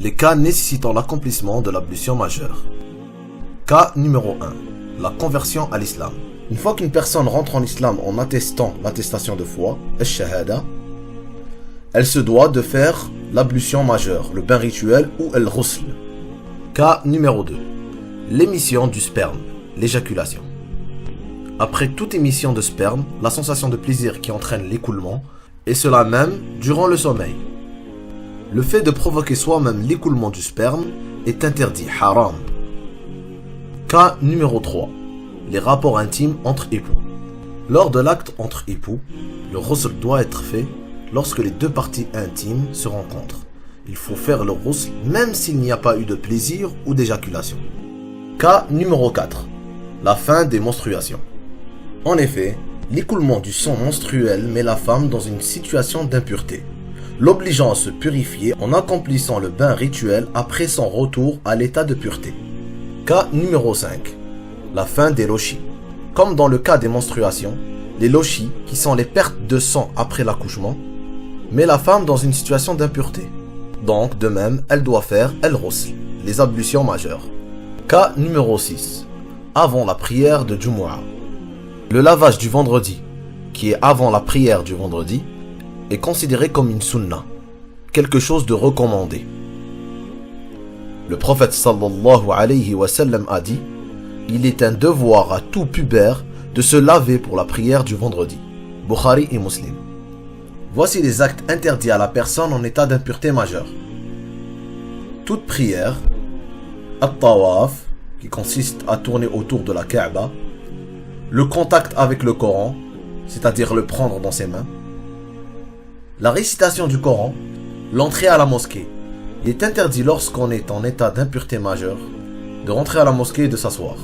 Les cas nécessitant l'accomplissement de l'ablution majeure. Cas numéro 1. La conversion à l'islam. Une fois qu'une personne rentre en islam en attestant l'attestation de foi, al-shahada, elle se doit de faire l'ablution majeure, le bain rituel ou el-ghusl. Cas numéro 2. L'émission du sperme, l'éjaculation. Après toute émission de sperme, la sensation de plaisir qui entraîne l'écoulement, et cela même durant le sommeil. Le fait de provoquer soi-même l'écoulement du sperme est interdit, haram. Cas numéro 3. Les rapports intimes entre époux. Lors de l'acte entre époux, le ghusl doit être fait lorsque les deux parties intimes se rencontrent. Il faut faire le ghusl même s'il n'y a pas eu de plaisir ou d'éjaculation. Cas numéro 4. La fin des menstruations. En effet, l'écoulement du sang menstruel met la femme dans une situation d'impureté, l'obligeant à se purifier en accomplissant le bain rituel après son retour à l'état de pureté. Cas numéro 5. La fin des lochis. Comme dans le cas des menstruations, les lochis, qui sont les pertes de sang après l'accouchement, met la femme dans une situation d'impureté. Donc, de même, elle doit faire el-ghusl, les ablutions majeures. Cas numéro 6. Avant la prière de Jumu'ah. Le lavage du vendredi, qui est avant la prière du vendredi, est considéré comme une sunna, quelque chose de recommandé. Le prophète sallallahu alayhi wa sallam a dit: il est un devoir à tout pubère de se laver pour la prière du vendredi. Bukhari et Muslim. Voici les actes interdits à la personne en état d'impureté majeure. Toute prière, at-tawaf, qui consiste à tourner autour de la Kaaba, le contact avec le Coran, c'est-à-dire le prendre dans ses mains, la récitation du Coran, l'entrée à la mosquée. Il est interdit lorsqu'on est en état d'impureté majeure de rentrer à la mosquée et de s'asseoir.